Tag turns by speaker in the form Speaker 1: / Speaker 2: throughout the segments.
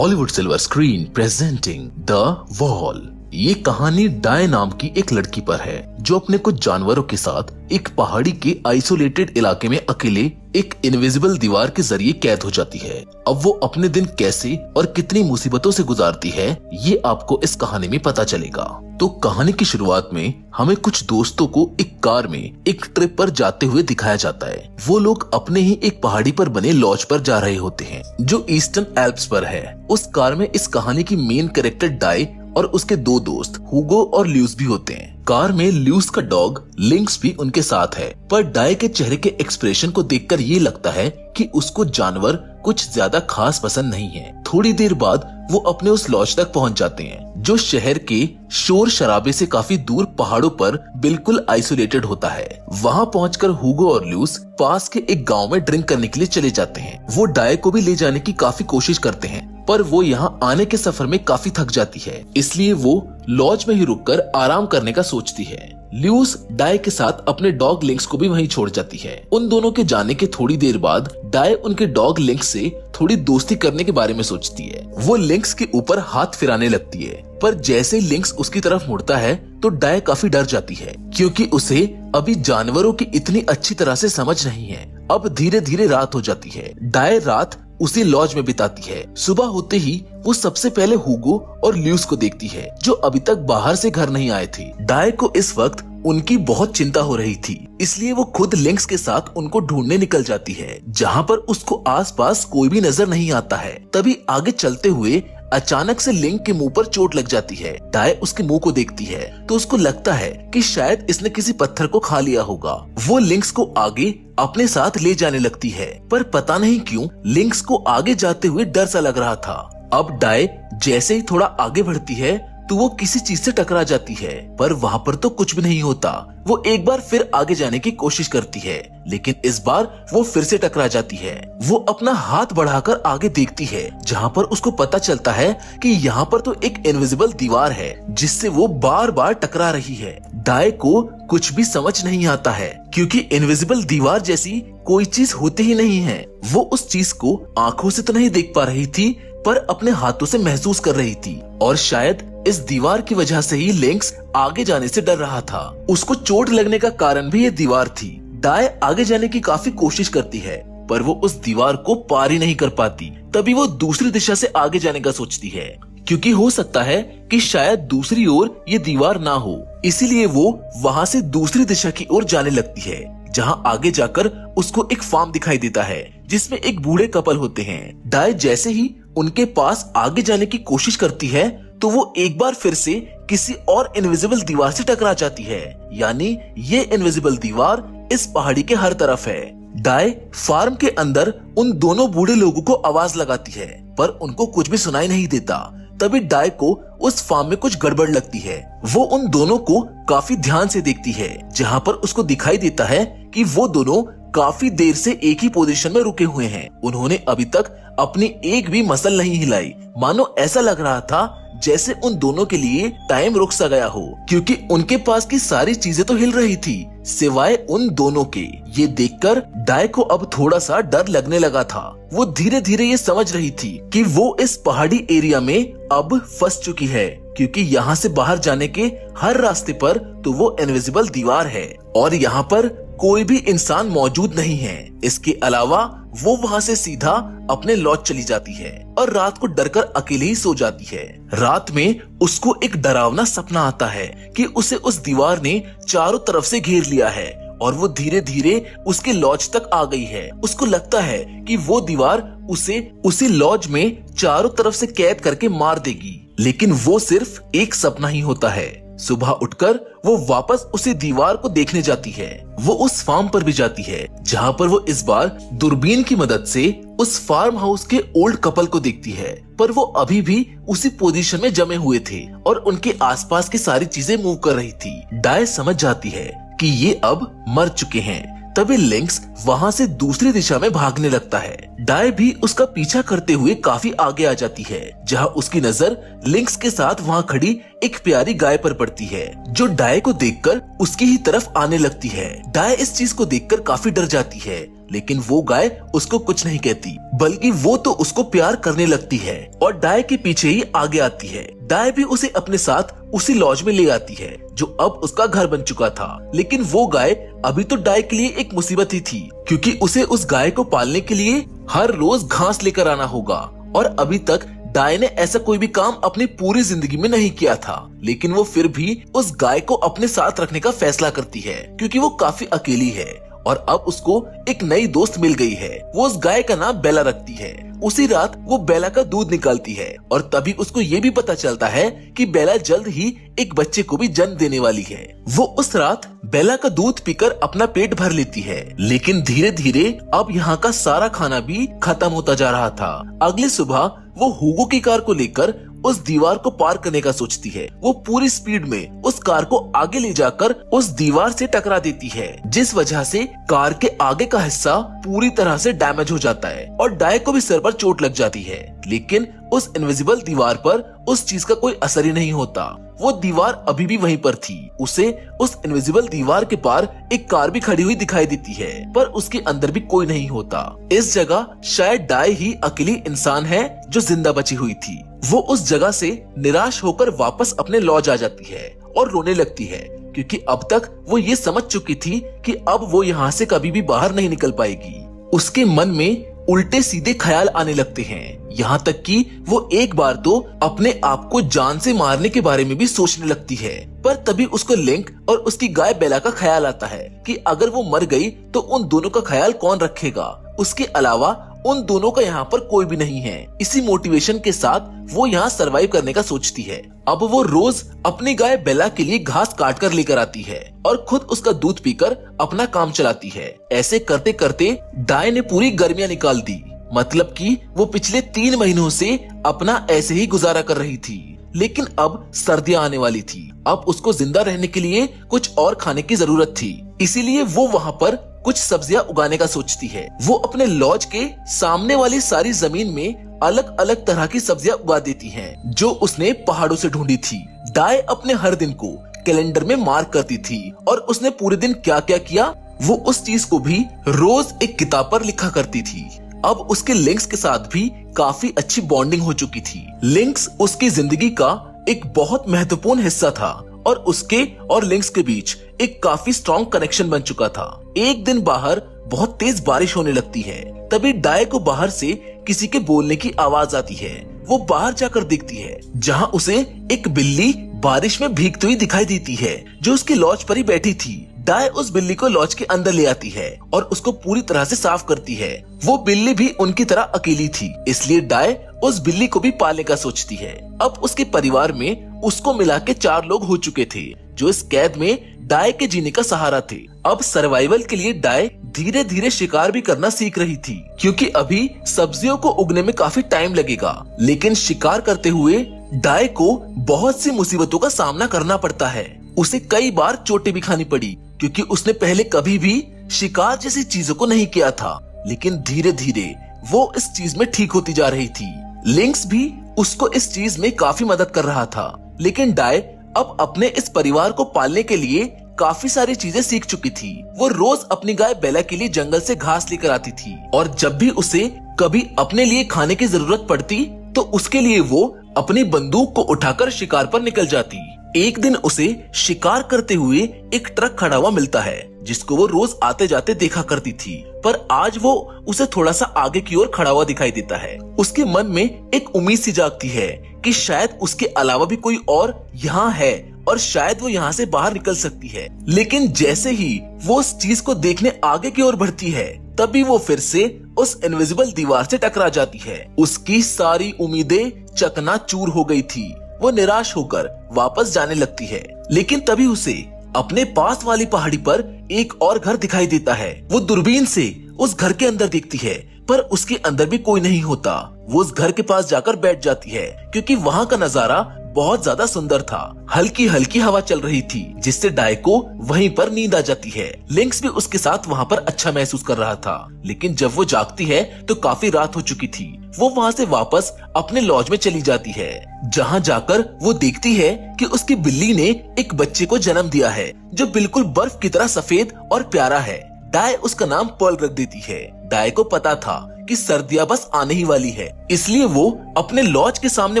Speaker 1: Hollywood silver screen presenting the wall. ये कहानी di नाम की एक लड़की पर है जो अपने कुछ जानवरों के साथ एक पहाड़ी के आइसोलेटेड इलाके में अकेले एक इनविजिबल दीवार के जरिए कैद हो जाती है। अब वो अपने दिन कैसे और कितनी मुसीबतों से गुजारती है ये आपको इस कहानी में पता चलेगा। तो कहानी की शुरुआत में हमें कुछ दोस्तों को एक कार में एक ट्रिप पर जाते हुए दिखाया जाता है। वो लोग अपने ही एक पहाड़ी पर बने लॉज पर जा रहे होते हैं जो ईस्टर्न एल्प्स पर है। उस कार में इस कहानी की मेन कैरेक्टर डाय और उसके दो दोस्त हुगो और ल्यूस भी होते हैं। कार में ल्यूस का डॉग लिंक्स भी उनके साथ है, पर डाय के चेहरे के एक्सप्रेशन को देखकर ये लगता है कि उसको जानवर कुछ ज्यादा खास पसंद नहीं है। थोड़ी देर बाद वो अपने उस लॉज तक पहुंच जाते हैं जो शहर के शोर शराबे से काफी दूर पहाड़ों पर बिल्कुल आइसोलेटेड होता है। वहां पहुंचकर हुगो और ल्यूस पास के एक गांव में ड्रिंक करने के लिए चले जाते हैं। वो डाय को भी ले जाने की काफी कोशिश करते हैं, पर वो यहाँ आने के सफर में काफी थक जाती है, इसलिए वो लॉज में ही रुककर आराम करने का सोचती है। ल्यूस डाय के साथ अपने डॉग लिंक्स को भी वहीं छोड़ जाती है। उन दोनों के जाने के थोड़ी देर बाद डाय उनके डॉग लिंक्स से थोड़ी दोस्ती करने के बारे में सोचती है। वो लिंक्स के ऊपर हाथ फिराने लगती है, पर जैसे ही लिंक्स उसकी तरफ मुड़ता है तो डाय काफी डर जाती है क्योंकि उसे अभी जानवरों की इतनी अच्छी तरह से समझ नहीं है। अब धीरे धीरे रात हो जाती है। डाय रात उसी लॉज में बिताती है। सुबह होते ही वो सबसे पहले हुगो और ल्यूस को देखती है जो अभी तक बाहर से घर नहीं आए थे। डाय को इस वक्त उनकी बहुत चिंता हो रही थी, इसलिए वो खुद लिंक्स के साथ उनको ढूंढने निकल जाती है जहाँ पर उसको आसपास कोई भी नजर नहीं आता है। तभी आगे चलते हुए अचानक से लिंक के मुंह पर चोट लग जाती है। डाय उसके मुंह को देखती है तो उसको लगता है कि शायद इसने किसी पत्थर को खा लिया होगा। वो लिंक्स को आगे अपने साथ ले जाने लगती है, पर पता नहीं क्यों लिंक्स को आगे जाते हुए डर सा लग रहा था। अब डाय जैसे ही थोड़ा आगे बढ़ती है तो वो किसी चीज से टकरा जाती है, पर वहाँ पर तो कुछ भी नहीं होता। वो एक बार फिर आगे जाने की कोशिश करती है, लेकिन इस बार वो फिर से टकरा जाती है। वो अपना हाथ बढ़ाकर आगे देखती है जहाँ पर उसको पता चलता है कि यहाँ पर तो एक इनविजिबल दीवार है जिससे वो बार बार टकरा रही है। डाय को कुछ भी समझ नहीं आता है क्योंकि इनविजिबल दीवार जैसी कोई चीज होती ही नहीं है। वो उस चीज को आंखों से तो नहीं देख पा रही थी, पर अपने हाथों से महसूस कर रही थी, और शायद इस दीवार की वजह से ही लिंक्स आगे जाने से डर रहा था। उसको चोट लगने का कारण भी ये दीवार थी। डाय आगे जाने की काफी कोशिश करती है, पर वो उस दीवार को पार ही नहीं कर पाती। तभी वो दूसरी दिशा से आगे जाने का सोचती है क्योंकि हो सकता है कि शायद दूसरी ओर ये दीवार ना हो, इसीलिए वो वहाँ से दूसरी दिशा की ओर जाने लगती है जहाँ आगे जाकर उसको एक फार्म दिखाई देता है जिसमें एक बूढ़े कपल होते हैं। डाय जैसे ही उनके पास आगे जाने की कोशिश करती है तो वो एक बार फिर से किसी और इनविजिबल दीवार से टकरा जाती है, यानी ये इनविजिबल दीवार इस पहाड़ी के हर तरफ है। डाय फार्म के अंदर उन दोनों बूढ़े लोगों को आवाज लगाती है, पर उनको कुछ भी सुनाई नहीं देता। तभी डाय को उस फार्म में कुछ गड़बड़ लगती है। वो उन दोनों को काफी ध्यान से देखती है जहाँ पर उसको दिखाई देता है कि वो दोनों काफी देर से एक ही पोजीशन में रुके हुए हैं। उन्होंने अभी तक अपनी एक भी मसल नहीं हिलाई, मानो ऐसा लग रहा था जैसे उन दोनों के लिए टाइम रुक सा गया हो क्योंकि उनके पास की सारी चीजें तो हिल रही थी सिवाय उन दोनों के। ये देखकर डाय को अब थोड़ा सा डर लगने लगा था। वो धीरे धीरे ये समझ रही थी कि वो इस पहाड़ी एरिया में अब फंस चुकी है क्योंकि यहाँ से बाहर जाने के हर रास्ते पर तो वो इनविजिबल दीवार है और यहाँ पर कोई भी इंसान मौजूद नहीं है। इसके अलावा वो वहाँ से सीधा अपने लॉज चली जाती है और रात को डरकर अकेले ही सो जाती है। रात में उसको एक डरावना सपना आता है कि उसे उस दीवार ने चारों तरफ से घेर लिया है और वो धीरे धीरे उसके लॉज तक आ गई है। उसको लगता है कि वो दीवार उसे उसी लॉज में चारों तरफ से कैद करके मार देगी, लेकिन वो सिर्फ एक सपना ही होता है। सुबह उठकर वो वापस उसी दीवार को देखने जाती है। वो उस फार्म पर भी जाती है जहाँ पर वो इस बार दूरबीन की मदद से उस फार्म हाउस के ओल्ड कपल को देखती है, पर वो अभी भी उसी पोजीशन में जमे हुए थे और उनके आसपास की सारी चीजें मूव कर रही थी। डाय समझ जाती है कि ये अब मर चुके हैं। तभी लिंक्स वहाँ से दूसरी दिशा में भागने लगता है। डाय भी उसका पीछा करते हुए काफी आगे आ जाती है जहाँ उसकी नजर लिंक्स के साथ वहाँ खड़ी एक प्यारी गाय पर पड़ती है जो डाय को देखकर उसकी ही तरफ आने लगती है। डाय इस चीज को देखकर काफी डर जाती है, लेकिन वो गाय उसको कुछ नहीं कहती, बल्कि वो तो उसको प्यार करने लगती है और डाय के पीछे ही आगे आती है। डाय भी उसे अपने साथ उसी लॉज में ले आती है जो अब उसका घर बन चुका था। लेकिन वो गाय अभी तो डाय के लिए एक मुसीबत ही थी, क्योंकि उसे उस गाय को पालने के लिए हर रोज घास लेकर आना होगा और अभी तक डाय ने ऐसा कोई भी काम अपनी पूरी जिंदगी में नहीं किया था। लेकिन वो फिर भी उस गाय को अपने साथ रखने का फैसला करती है, क्योंकि वो काफी अकेली है और अब उसको एक नई दोस्त मिल गई है। वो उस गाय का नाम बेला रखती है। उसी रात वो बेला का दूध निकालती है और तभी उसको ये भी पता चलता है कि बेला जल्द ही एक बच्चे को भी जन्म देने वाली है। वो उस रात बेला का दूध पीकर अपना पेट भर लेती है, लेकिन धीरे धीरे अब यहाँ का सारा खाना भी खत्म होता जा रहा था। अगली सुबह वो हुगो की कार को लेकर उस दीवार को पार करने का सोचती है। वो पूरी स्पीड में उस कार को आगे ले जाकर उस दीवार से टकरा देती है, जिस वजह से कार के आगे का हिस्सा पूरी तरह से डैमेज हो जाता है और डाय को भी सर पर चोट लग जाती है। लेकिन उस इनविजिबल दीवार पर उस चीज का कोई असर ही नहीं होता। वो दीवार अभी भी वहीं पर थी। उसे उस इनविजिबल दीवार के पार एक कार भी खड़ी हुई दिखाई देती है, पर उसके अंदर भी कोई नहीं होता। इस जगह शायद डाय ही अकेली इंसान है जो जिंदा बची हुई थी। वो उस जगह से निराश होकर वापस अपने लॉज आ जाती है और रोने लगती है, क्योंकि अब तक वो ये समझ चुकी थी कि अब वो यहाँ से कभी भी बाहर नहीं निकल पाएगी। उसके मन में उल्टे सीधे ख्याल आने लगते हैं, यहाँ तक कि वो एक बार तो अपने आप को जान से मारने के बारे में भी सोचने लगती है। पर तभी उसको लिंक और उसकी गाय बेला का ख्याल आता है कि अगर वो मर गई तो उन दोनों का ख्याल कौन रखेगा। उसके अलावा उन दोनों का यहाँ पर कोई भी नहीं है। इसी मोटिवेशन के साथ वो यहाँ सरवाइव करने का सोचती है। अब वो रोज अपनी गाय बेला के लिए घास काट कर लेकर आती है और खुद उसका दूध पीकर अपना काम चलाती है। ऐसे करते करते डाय ने पूरी गर्मियाँ निकाल दी। मतलब कि वो पिछले 3 महीनों से अपना ऐसे ही गुजारा कर रही थी। लेकिन अब सर्दियाँ आने वाली थी। अब उसको जिंदा रहने के लिए कुछ और खाने की जरूरत थी, इसीलिए वो वहाँ पर कुछ सब्जियां उगाने का सोचती है। वो अपने लॉज के सामने वाली सारी जमीन में अलग अलग तरह की सब्जियां उगा देती हैं, जो उसने पहाड़ों से ढूंढी थी। डाय अपने हर दिन को कैलेंडर में मार्क करती थी और उसने पूरे दिन क्या क्या किया वो उस चीज को भी रोज एक किताब पर लिखा करती थी। अब उसके लिंक्स के साथ भी काफी अच्छी बॉन्डिंग हो चुकी थी। लिंक्स उसकी जिंदगी का एक बहुत महत्वपूर्ण हिस्सा था और उसके और लिंक्स के बीच एक काफी स्ट्रॉन्ग कनेक्शन बन चुका था। एक दिन बाहर बहुत तेज बारिश होने लगती है। तभी डाय को बाहर से किसी के बोलने की आवाज आती है। वो बाहर जाकर देखती है, जहां उसे एक बिल्ली बारिश में भीगती हुई दिखाई देती है, जो उसकी लॉज पर ही बैठी थी। डाय उस बिल्ली को लॉज के अंदर ले आती है और उसको पूरी तरह से साफ करती है। वो बिल्ली भी उनकी तरह अकेली थी, इसलिए डाय उस बिल्ली को भी पालने का सोचती है। अब उसके परिवार में उसको मिला के 4 लोग हो चुके थे, जो इस कैद में डाय के जीने का सहारा थे। अब सर्वाइवल के लिए डाय धीरे धीरे शिकार भी करना सीख रही थी, क्योंकि अभी सब्जियों को उगने में काफी टाइम लगेगा। लेकिन शिकार करते हुए डाय को बहुत सी मुसीबतों का सामना करना पड़ता है। उसे कई बार चोटें भी खानी पड़ी, क्योंकि उसने पहले कभी भी शिकार जैसी चीजों को नहीं किया था। लेकिन धीरे धीरे वो इस चीज में ठीक होती जा रही थी। लिंक्स भी उसको इस चीज में काफी मदद कर रहा था। लेकिन डाय अब अपने इस परिवार को पालने के लिए काफी सारी चीजें सीख चुकी थी। वो रोज अपनी गाय बेला के लिए जंगल से घास लेकर आती थी और जब भी उसे कभी अपने लिए खाने की जरूरत पड़ती तो उसके लिए वो अपनी बंदूक को उठाकर शिकार पर निकल जाती। एक दिन उसे शिकार करते हुए एक ट्रक खड़ा हुआ मिलता है, जिसको वो रोज आते जाते देखा करती थी। पर आज वो उसे थोड़ा सा आगे की ओर खड़ा हुआ दिखाई देता है। उसके मन में एक उम्मीद सी जागती है कि शायद उसके अलावा भी कोई और यहाँ है और शायद वो यहाँ से बाहर निकल सकती है। लेकिन जैसे ही वो उस चीज को देखने आगे की ओर बढ़ती है, तभी वो फिर से उस इनविजिबल दीवार से टकरा जाती है। उसकी सारी उम्मीदें चकनाचूर हो गई थी। वो निराश होकर वापस जाने लगती है। लेकिन तभी उसे अपने पास वाली पहाड़ी पर एक और घर दिखाई देता है। वो दूरबीन से उस घर के अंदर देखती है, पर उसके अंदर भी कोई नहीं होता। वो उस घर के पास जाकर बैठ जाती है, क्योंकि वहाँ का नजारा बहुत ज्यादा सुंदर था। हल्की हल्की हवा चल रही थी जिससे डाय को वहीं पर नींद आ जाती है। लिंक्स भी उसके साथ वहाँ पर अच्छा महसूस कर रहा था, लेकिन जब वो जागती है तो काफी रात हो चुकी थी। वो वहाँ से वापस अपने लॉज में चली जाती है, जहाँ जाकर वो देखती है कि उसकी बिल्ली ने एक बच्चे को जन्म दिया है जो बिल्कुल बर्फ की तरह सफेद और प्यारा है। डाय उसका नाम पर्ल रख देती है। डाय को पता था कि सर्दियां बस आने ही वाली है, इसलिए वो अपने लॉज के सामने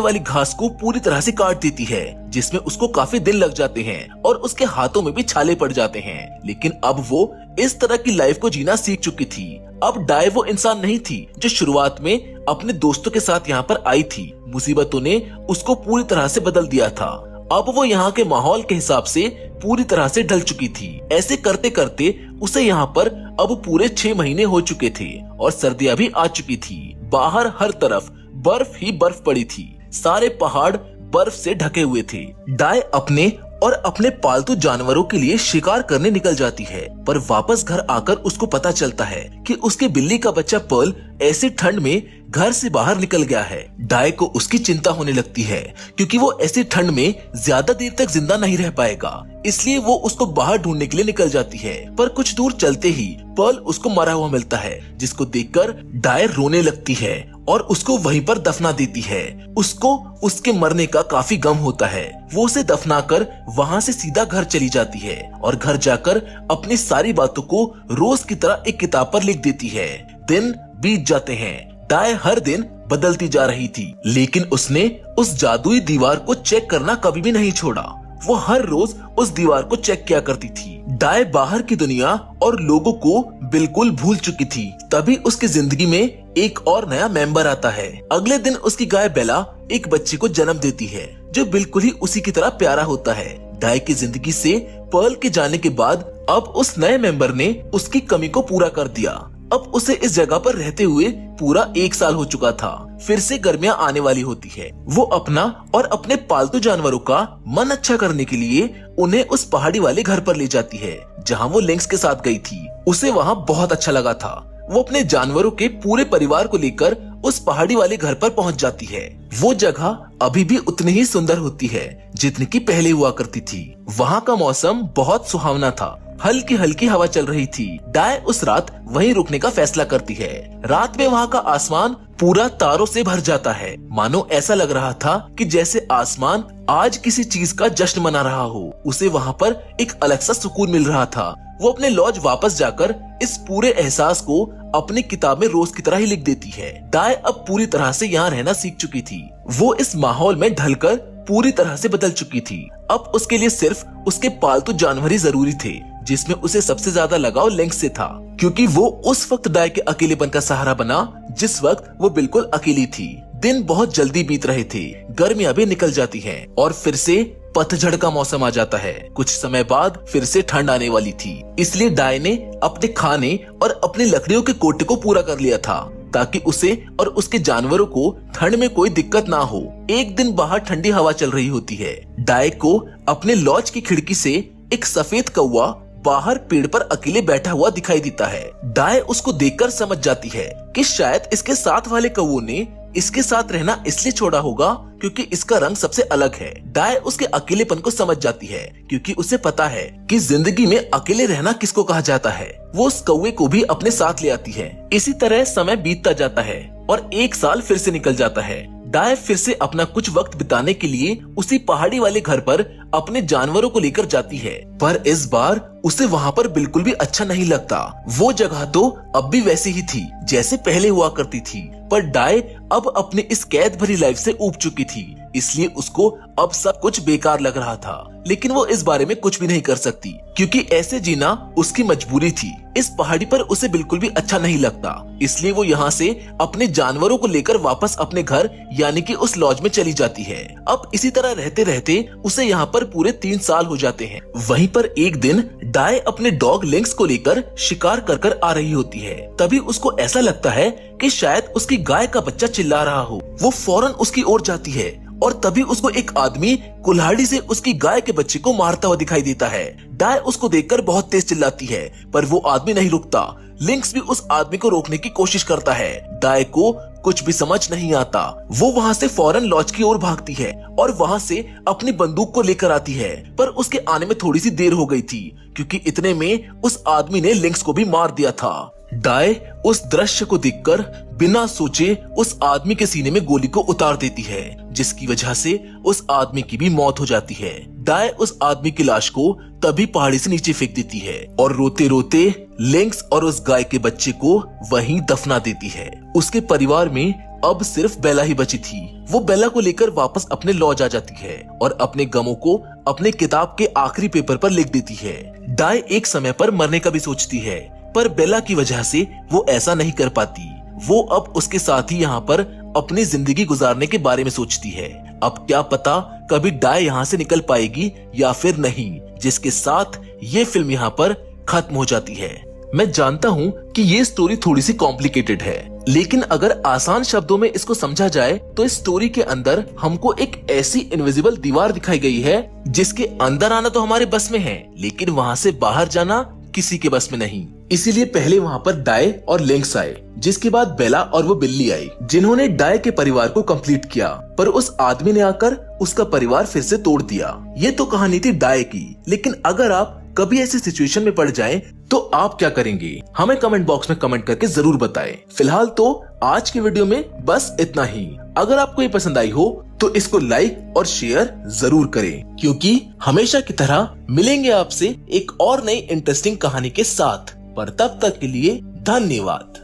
Speaker 1: वाली घास को पूरी तरह से काट देती है, जिसमें उसको काफी दिन लग जाते हैं और उसके हाथों में भी छाले पड़ जाते हैं। लेकिन अब वो इस तरह की लाइफ को जीना सीख चुकी थी। अब डाय वो इंसान नहीं थी जो शुरुआत में अपने दोस्तों के साथ यहाँ पर आई थी। मुसीबतों ने उसको पूरी तरह से बदल दिया था। अब वो यहाँ के माहौल के हिसाब से पूरी तरह से ढल चुकी थी। ऐसे करते करते उसे यहाँ पर अब पूरे 6 महीने हो चुके थे और सर्दियां भी आ चुकी थी। बाहर हर तरफ बर्फ ही बर्फ पड़ी थी। सारे पहाड़ बर्फ से ढके हुए थे। डाय अपने और अपने पालतू जानवरों के लिए शिकार करने निकल जाती है, पर वापस घर आकर उसको पता चलता है कि उसके बिल्ली का बच्चा पर्ल ऐसी ठंड में घर से बाहर निकल गया है। डाय को उसकी चिंता होने लगती है, क्योंकि वो ऐसी ठंड में ज्यादा देर तक जिंदा नहीं रह पाएगा। इसलिए वो उसको बाहर ढूंढने के लिए निकल जाती है, पर कुछ दूर चलते ही पर्ल उसको मरा हुआ मिलता है, जिसको देखकर डाय रोने लगती है और उसको वहीं पर दफना देती है। उसको उसके मरने का काफी गम होता है। वो उसे दफनाकर वहाँ से सीधा घर चली जाती है और घर जाकर अपनी सारी बातों को रोज की तरह एक किताब पर लिख देती है। दिन बीत जाते हैं। डाय हर दिन बदलती जा रही थी, लेकिन उसने उस जादुई दीवार को चेक करना कभी भी नहीं छोड़ा। वो हर रोज उस दीवार को चेक किया करती थी। डाय बाहर की दुनिया और लोगों को बिल्कुल भूल चुकी थी। तभी उसकी जिंदगी में एक और नया मेंबर आता है। अगले दिन उसकी गाय बेला एक बच्चे को जन्म देती है, जो बिल्कुल ही उसी की तरह प्यारा होता है। डाय की जिंदगी से पर्ल के जाने के बाद अब उस नए मेंबर ने उसकी कमी को पूरा कर दिया। अब उसे इस जगह पर रहते हुए पूरा 1 साल हो चुका था। फिर से गर्मियां आने वाली होती है। वो अपना और अपने पालतू जानवरों का मन अच्छा करने के लिए उन्हें उस पहाड़ी वाले घर पर ले जाती है, जहां वो लिंक्स के साथ गई थी। उसे वहां बहुत अच्छा लगा था। वो अपने जानवरों के पूरे परिवार को लेकर उस पहाड़ी वाले घर पर पहुंच जाती है। वो जगह अभी भी उतनी ही सुंदर होती है जितनी की पहले हुआ करती थी। वहाँ का मौसम बहुत सुहावना था। हल्की हल्की हवा चल रही थी। डाय उस रात वहीं रुकने का फैसला करती है। रात में वहाँ का आसमान पूरा तारों से भर जाता है। मानो ऐसा लग रहा था कि जैसे आसमान आज किसी चीज का जश्न मना रहा हो। उसे वहाँ पर एक अलग सा सुकून मिल रहा था। वो अपने लॉज वापस जाकर इस पूरे एहसास को अपनी किताब में रोज की तरह ही लिख देती है। डाय अब पूरी तरह से यहाँ रहना सीख चुकी थी। वो इस माहौल में ढलकर पूरी तरह से बदल चुकी थी। अब उसके लिए सिर्फ उसके पालतू जानवर ही जरूरी थे, जिसमें उसे सबसे ज्यादा लगाव लिंक्स से था, क्योंकि वो उस वक्त डाय के अकेलेपन का सहारा बना जिस वक्त वो बिल्कुल अकेली थी। दिन बहुत जल्दी बीत रहे थे। गर्मियां भी निकल जाती हैं और फिर से पतझड़ का मौसम आ जाता है। कुछ समय बाद फिर से ठंड आने वाली थी, इसलिए डाय ने अपने खाने और अपनी लकड़ियों के कोटे को पूरा कर लिया था, ताकि उसे और उसके जानवरों को ठंड में कोई दिक्कत ना हो। एक दिन बाहर ठंडी हवा चल रही होती है। डाय को अपने लॉज की खिड़की से एक सफेद कौवा बाहर पेड़ पर अकेले बैठा हुआ दिखाई देता है। डाय उसको देखकर समझ जाती है कि शायद इसके साथ वाले कौवों ने इसके साथ रहना इसलिए छोड़ा होगा क्योंकि इसका रंग सबसे अलग है। डाय उसके अकेलेपन को समझ जाती है, क्योंकि उसे पता है कि जिंदगी में अकेले रहना किसको कहा जाता है। वो उस कौवे को भी अपने साथ ले आती है। इसी तरह समय बीतता जाता है और 1 साल फिर से निकल जाता है। डाय फिर से अपना कुछ वक्त बिताने के लिए उसी पहाड़ी वाले घर पर अपने जानवरों को लेकर जाती है, पर इस बार उसे वहाँ पर बिल्कुल भी अच्छा नहीं लगता। वो जगह तो अब भी वैसी ही थी जैसे पहले हुआ करती थी, पर डाय अब अपनी इस कैद भरी लाइफ से ऊब चुकी थी, इसलिए उसको अब सब कुछ बेकार लग रहा था। लेकिन वो इस बारे में कुछ भी नहीं कर सकती, क्योंकि ऐसे जीना उसकी मजबूरी थी। इस पहाड़ी पर उसे बिल्कुल भी अच्छा नहीं लगता, इसलिए वो यहाँ से अपने जानवरों को लेकर वापस अपने घर यानी कि उस लॉज में चली जाती है। अब इसी तरह रहते रहते उसे यहाँ पर पूरे 3 साल हो जाते हैं। वहीं पर एक दिन डाय अपने डॉग लिंक्स को लेकर शिकार कर आ रही होती है। तभी उसको ऐसा लगता है कि शायद उसकी गाय का बच्चा चिल्ला रहा हो। वो फौरन उसकी ओर जाती है और तभी उसको एक आदमी कुल्हाड़ी से उसकी गाय के बच्चे को मारता हुआ दिखाई देता है। डाय उसको देखकर बहुत तेज चिल्लाती है, पर वो आदमी नहीं रुकता। लिंक्स भी उस आदमी को रोकने की कोशिश करता है। डाय को कुछ भी समझ नहीं आता। वो वहाँ से फौरन लॉज की ओर भागती है और वहाँ से अपनी बंदूक को लेकर आती है, पर उसके आने में थोड़ी सी देर हो गई थी क्योंकि इतने में उस आदमी ने लिंक्स को भी मार दिया था। डाय उस दृश्य को देखकर बिना सोचे उस आदमी के सीने में गोली को उतार देती है, जिसकी वजह से उस आदमी की भी मौत हो जाती है। डाय उस आदमी की लाश को तभी पहाड़ी से नीचे फेंक देती है और रोते रोते लिंक्स और उस गाय के बच्चे को वहीं दफना देती है। उसके परिवार में अब सिर्फ बेला ही बची थी। वो बेला को लेकर वापस अपने लॉज आ जाती है और अपने गमों को अपने किताब के आखिरी पेपर पर लिख देती है। डाय एक समय पर मरने का भी सोचती है, पर बेला की वजह से वो ऐसा नहीं कर पाती। वो अब उसके साथ ही यहाँ पर अपनी जिंदगी गुजारने के बारे में सोचती है। अब क्या पता कभी डाय यहाँ से निकल पाएगी या फिर नहीं, जिसके साथ ये फिल्म यहाँ पर खत्म हो जाती है। मैं जानता हूँ कि ये स्टोरी थोड़ी सी कॉम्प्लिकेटेड है, लेकिन अगर आसान शब्दों में इसको समझा जाए तो इस स्टोरी के अंदर हमको एक ऐसी इनविजिबल दीवार दिखाई गई है जिसके अंदर आना तो हमारे बस में है, लेकिन वहाँ से बाहर जाना किसी के बस में नहीं। इसीलिए पहले वहाँ पर डाय और लिंक्स आए, जिसके बाद बेला और वो बिल्ली आई, जिन्होंने डाय के परिवार को कंप्लीट किया, पर उस आदमी ने आकर उसका परिवार फिर से तोड़ दिया। ये तो कहानी थी डाय की, लेकिन अगर आप कभी ऐसी सिचुएशन में पड़ जाएं, तो आप क्या करेंगे? हमें कमेंट बॉक्स में कमेंट करके जरूर बताएं। फिलहाल तो आज के वीडियो में बस इतना ही। अगर आपको ये पसंद आई हो तो इसको लाइक और शेयर जरूर करें, क्योंकि हमेशा की तरह मिलेंगे आपसे एक और नई इंटरेस्टिंग कहानी के साथ। पर तब तक के लिए धन्यवाद।